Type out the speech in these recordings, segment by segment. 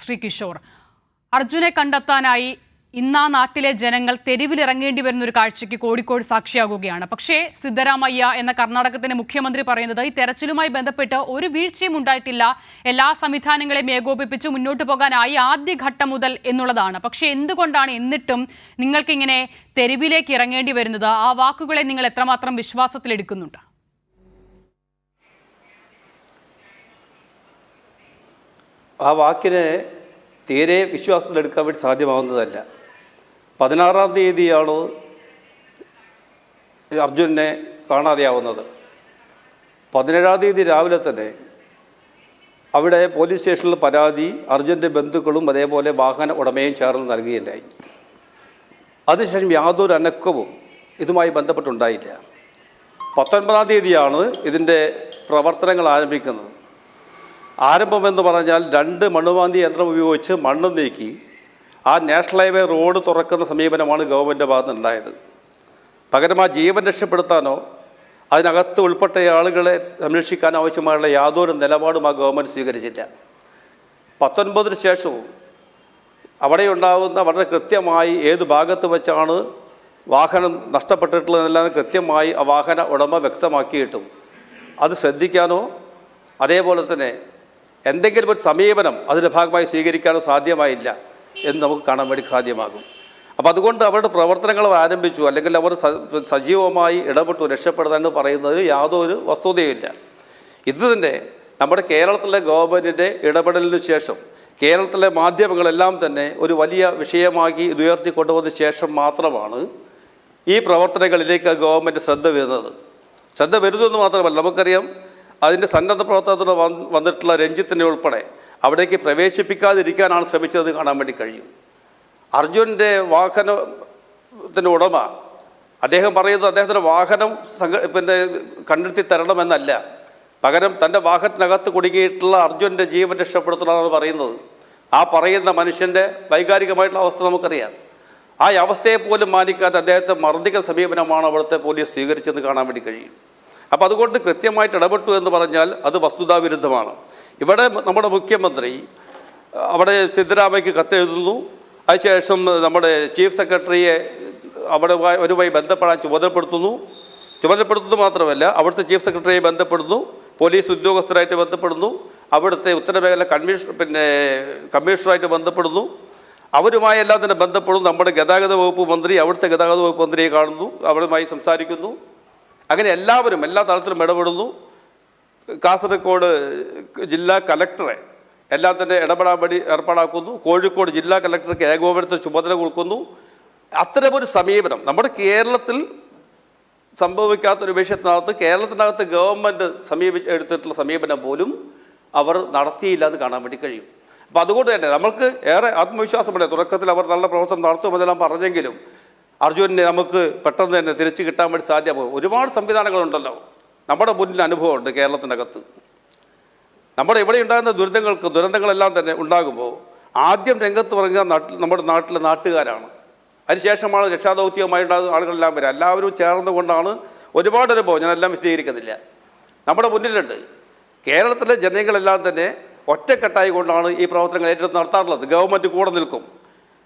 ശ്രീ കിഷോർ, അർജുനെ കണ്ടെത്താനായി ഇന്ന് ആ നാട്ടിലെ ജനങ്ങൾ തെരുവിലിറങ്ങേണ്ടി വരുന്ന ഒരു കാഴ്ചയ്ക്ക് കോഴിക്കോട് സാക്ഷിയാകുകയാണ്. പക്ഷേ സിദ്ധരാമയ്യ എന്ന കർണാടകത്തിന്റെ മുഖ്യമന്ത്രി പറയുന്നത് ഈ തെരച്ചിലുമായി ബന്ധപ്പെട്ട് ഒരു വീഴ്ചയും ഉണ്ടായിട്ടില്ല, എല്ലാ സംവിധാനങ്ങളെയും ഏകോപിപ്പിച്ച് മുന്നോട്ട് പോകാനായി ആദ്യഘട്ടം മുതൽ എന്നുള്ളതാണ്. പക്ഷേ എന്തുകൊണ്ടാണ് എന്നിട്ടും നിങ്ങൾക്കിങ്ങനെ തെരുവിലേക്ക് ഇറങ്ങേണ്ടി വരുന്നത്? ആ വാക്കുകളെ നിങ്ങൾ എത്രമാത്രം വിശ്വാസത്തിലെടുക്കുന്നുണ്ട്? ആ വാക്കിനെ തീരെ വിശ്വാസത്തിലെടുക്കാൻ വേണ്ടി സാധ്യമാവുന്നതല്ല. 16-ാം തീയതിയാണ് അർജുനെ കാണാതെയാവുന്നത്. 17-ാം തീയതി രാവിലെ തന്നെ അവിടെ പോലീസ് സ്റ്റേഷനിൽ പരാതി അർജുൻ്റെ ബന്ധുക്കളും അതേപോലെ വാഹന ഉടമയും ചേർന്ന് നൽകുകയുണ്ടായി. അതിനുശേഷം യാതൊരു അനക്കവും ഇതുമായി ബന്ധപ്പെട്ടുണ്ടായില്ല. 19-ാം തീയതിയാണ് ഇതിൻ്റെ പ്രവർത്തനങ്ങൾ ആരംഭിക്കുന്നത്. ആരംഭമെന്ന് പറഞ്ഞാൽ 2 മണ്ണുമാന്തി യന്ത്രം ഉപയോഗിച്ച് മണ്ണ് നീക്കി ആ നാഷണൽ ഹൈവേ റോഡ് തുറക്കുന്ന സമീപനമാണ് ഗവൺമെൻറ് ഭാഗത്തുനിന്നുണ്ടായത്. പകരം ആ ജീവൻ രക്ഷപ്പെടുത്താനോ അതിനകത്ത് ഉൾപ്പെട്ട ആളുകളെ സംരക്ഷിക്കാനോ ആവശ്യമായുള്ള യാതൊരു നിലപാടും ആ ഗവൺമെൻറ് സ്വീകരിച്ചില്ല. 19-ന് ശേഷവും അവിടെ ഉണ്ടാകുന്ന വളരെ കൃത്യമായി ഏത് ഭാഗത്ത് വെച്ചാണ് വാഹനം നഷ്ടപ്പെട്ടിട്ടുള്ളതെല്ലാം കൃത്യമായി ആ വാഹന ഉടമ വ്യക്തമാക്കിയിട്ടും അത് ശ്രദ്ധിക്കാനോ അതേപോലെ തന്നെ എന്തെങ്കിലും ഒരു സമീപനം അതിൻ്റെ ഭാഗമായി സ്വീകരിക്കാനോ സാധ്യമായില്ല എന്ന് നമുക്ക് കാണാൻ വേണ്ടി സാധ്യമാകും. അപ്പോൾ അതുകൊണ്ട് അവരുടെ പ്രവർത്തനങ്ങൾ ആരംഭിച്ചു, അല്ലെങ്കിൽ അവർ സജീവമായി ഇടപെട്ടു രക്ഷപ്പെടുത്താൻ പറയുന്നതിൽ യാതൊരു വസ്തുതയുമില്ല. ഇത് തന്നെ നമ്മുടെ കേരളത്തിലെ ഗവൺമെൻറ്റിൻ്റെ ഇടപെടലിന് ശേഷം കേരളത്തിലെ മാധ്യമങ്ങളെല്ലാം തന്നെ ഒരു വലിയ വിഷയമാക്കി ഇത് ഉയർത്തിക്കൊണ്ടുവന്ന ശേഷം മാത്രമാണ് ഈ പ്രവർത്തനങ്ങളിലേക്ക് ഗവൺമെൻറ് ശ്രദ്ധ വരുന്നതെന്ന് മാത്രമല്ല, നമുക്കറിയാം അതിൻ്റെ സന്നദ്ധ പ്രവർത്തനത്തിന് വന്നിട്ടുള്ള രഞ്ജിത്തിനെ ഉൾപ്പെടെ അവിടേക്ക് പ്രവേശിപ്പിക്കാതിരിക്കാനാണ് ശ്രമിച്ചത് കാണാൻ വേണ്ടി കഴിയും. അർജുൻ്റെ വാഹനത്തിൻ്റെ ഉടമ അദ്ദേഹം പറയുന്നത് അദ്ദേഹത്തിൻ്റെ വാഹനം കണ്ടെത്തി തരണമെന്നല്ല, പകരം തൻ്റെ വാഹനത്തിനകത്ത് കുടുങ്ങിയിട്ടുള്ള അർജുൻ്റെ ജീവൻ രക്ഷപ്പെടുത്തണമെന്നാണ് പറയുന്നത്. ആ പറയുന്ന മനുഷ്യൻ്റെ വൈകാരികമായിട്ടുള്ള അവസ്ഥ നമുക്കറിയാം. ആ അവസ്ഥയെ പോലും മാനിക്കാതെ അദ്ദേഹത്തെ മർദ്ദിക്കുന്ന സമീപനമാണ് അവിടുത്തെ പോലീസ് സ്വീകരിച്ചെന്ന് കാണാൻ വേണ്ടി കഴിയും. അപ്പോൾ അതുകൊണ്ട് കൃത്യമായിട്ട് ഇടപെട്ടു എന്ന് പറഞ്ഞാൽ അത് വസ്തുതാവിരുദ്ധമാണ്. ഇവിടെ നമ്മുടെ മുഖ്യമന്ത്രി അവിടെ സിദ്ധരാമയ്യക്ക് കത്തെഴുതുന്നു. അതിനുശേഷം നമ്മുടെ ചീഫ് സെക്രട്ടറിയെ അവിടെ ഒരുമായി ബന്ധപ്പെടാൻ ചുമതലപ്പെടുത്തുന്നു മാത്രമല്ല, അവിടുത്തെ ചീഫ് സെക്രട്ടറിയെ ബന്ധപ്പെടുന്നു, പോലീസ് ഉദ്യോഗസ്ഥരായിട്ട് ബന്ധപ്പെടുന്നു, അവിടുത്തെ ഉത്തരമേഖല കമ്മീഷണറായിട്ട് ബന്ധപ്പെടുന്നു. അവരുമായി എല്ലാം തന്നെ ബന്ധപ്പെടുന്നു. നമ്മുടെ ഗതാഗത വകുപ്പ് മന്ത്രി അവിടുത്തെ ഗതാഗത വകുപ്പ് മന്ത്രിയെ കാണുന്നു, അവരുമായി സംസാരിക്കുന്നു. അങ്ങനെ എല്ലാവരും എല്ലാ തലത്തിലും ഇടപെടുന്നു. കാസർഗോഡ് ജില്ലാ കലക്ടറെ എല്ലാം തന്നെ ഇടപെടാൻ വേണ്ടി ഏർപ്പാടാക്കുന്നു. കോഴിക്കോട് ജില്ലാ കലക്ടർക്ക് ഏകോപനത്തിന് ചുമതല കൊടുക്കുന്നു. അത്തരമൊരു സമീപനം നമ്മുടെ കേരളത്തിൽ സംഭവിക്കാത്തൊരു വിഷയത്തിനകത്ത് കേരളത്തിനകത്ത് ഗവൺമെൻറ് എടുത്തിട്ടുള്ള സമീപനം പോലും അവർ നടത്തിയില്ല എന്ന് കാണാൻ വേണ്ടി കഴിയും. അപ്പോൾ അതുകൊണ്ട് തന്നെ നമ്മൾക്ക് ഏറെ ആത്മവിശ്വാസമുണ്ട്. തുടക്കത്തിൽ അവർ നല്ല പ്രവർത്തനം നടത്തുമെന്നെല്ലാം പറഞ്ഞെങ്കിലും അർജുനെ നമുക്ക് പെട്ടെന്ന് തന്നെ തിരിച്ചു കിട്ടാൻ വേണ്ടി സാധ്യമാകും. ഒരുപാട് സംവിധാനങ്ങളുണ്ടല്ലോ, നമ്മുടെ മുന്നിൽ അനുഭവമുണ്ട്. കേരളത്തിനകത്ത് നമ്മുടെ ഇവിടെ ഉണ്ടാകുന്ന ദുരന്തങ്ങളെല്ലാം തന്നെ ഉണ്ടാകുമ്പോൾ ആദ്യം രംഗത്ത് പറയുക നമ്മുടെ നാട്ടിലെ നാട്ടുകാരാണ്. അതിനുശേഷമാണ് രക്ഷാദൗത്യവുമായിട്ടുള്ള ആളുകളെല്ലാം വരിക. എല്ലാവരും ചേർന്നുകൊണ്ടാണ് ഒരുപാട് അനുഭവം, ഞാനെല്ലാം വിശദീകരിക്കുന്നില്ല, നമ്മുടെ മുന്നിലുണ്ട്. കേരളത്തിലെ ജനങ്ങളെല്ലാം തന്നെ ഒറ്റക്കെട്ടായി കൊണ്ടാണ് ഈ പ്രവർത്തനങ്ങൾ ഏറ്റെടുത്ത് നടത്താറുള്ളത്. ഗവൺമെൻറ് കൂടെ നിൽക്കും.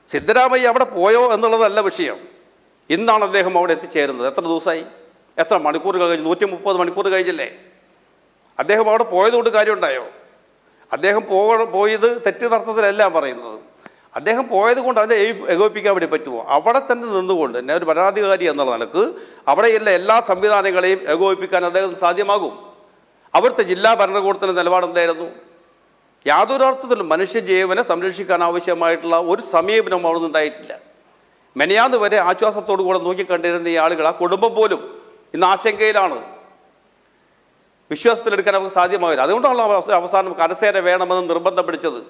സിദ്ധരാമയ്യ അവിടെ പോയോ എന്നുള്ളതല്ല വിഷയം. ഇന്നാണ് അദ്ദേഹം അവിടെ എത്തിച്ചേരുന്നത്. എത്ര ദിവസമായി, എത്ര മണിക്കൂർ കഴിഞ്ഞു? 130 മണിക്കൂർ കഴിഞ്ഞില്ലേ? അദ്ദേഹം അവിടെ പോയതുകൊണ്ട് കാര്യമുണ്ടായോ? അദ്ദേഹം പോയത് തെറ്റിനർത്ഥത്തിലെല്ലാം പറയുന്നത്. അദ്ദേഹം പോയത് കൊണ്ട് അതിനെ ഏകോപിപ്പിക്കാൻ വേണ്ടി പറ്റുമോ? അവിടെ തന്നെ നിന്നുകൊണ്ട് തന്നെ ഒരു ഭരണാധികാരി എന്നുള്ള നിലക്ക് അവിടെയുള്ള എല്ലാ സംവിധാനങ്ങളെയും ഏകോപിപ്പിക്കാൻ അദ്ദേഹത്തിന് സാധ്യമാകും. അവിടുത്തെ ജില്ലാ ഭരണകൂടത്തിൻ്റെ നിലപാട് എന്തായിരുന്നു? യാതൊരു അർത്ഥത്തിലും മനുഷ്യജീവനെ സംരക്ഷിക്കാൻ ആവശ്യമായിട്ടുള്ള ഒരു സമീപനം അവിടെ നിന്നുണ്ടായിട്ടില്ല. മെനയാന്ന് വരെ ആശ്വാസത്തോടു കൂടെ നോക്കിക്കണ്ടിരുന്ന ഈ ആളുകൾ, ആ കുടുംബം പോലും ഇന്ന് ആശങ്കയിലാണ്. വിശ്വാസത്തിലെടുക്കാൻ അവർക്ക് സാധ്യമാവില്ല. അതുകൊണ്ടാണ് അവസാനം കരസേന വേണമെന്ന് നിർബന്ധം പിടിച്ചത്.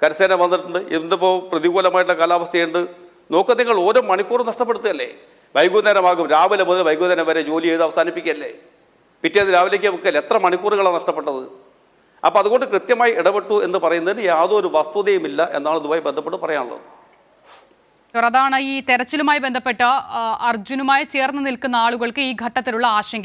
കരസേന വന്നിട്ടുണ്ട്. എന്തിപ്പോൾ പ്രതികൂലമായിട്ടുള്ള കാലാവസ്ഥയുണ്ട്. നോക്കുക, നിങ്ങൾ ഓരോ മണിക്കൂറും നഷ്ടപ്പെടുത്തുകയല്ലേ? വൈകുന്നേരമാകും, രാവിലെ മുതൽ വൈകുന്നേരം വരെ ജോലി ചെയ്ത് അവസാനിപ്പിക്കുകയല്ലേ? പിറ്റേന്ന് രാവിലേക്ക് വെക്കല്ലേ? എത്ര മണിക്കൂറുകളാണ് നഷ്ടപ്പെട്ടത്? അപ്പോൾ അതുകൊണ്ട് കൃത്യമായി ഇടപെട്ടു എന്ന് പറയുന്നതിന് യാതൊരു വസ്തുതയുമില്ല എന്നാണ് ഇതുമായി ബന്ധപ്പെട്ട് പറയാനുള്ളത്. അതാണ് ഈ തെരച്ചിലുമായി ബന്ധപ്പെട്ട് അർജുനുമായി ചേർന്ന് നിൽക്കുന്ന ആളുകൾക്ക് ഈ ഘട്ടത്തിലുള്ള ആശങ്ക.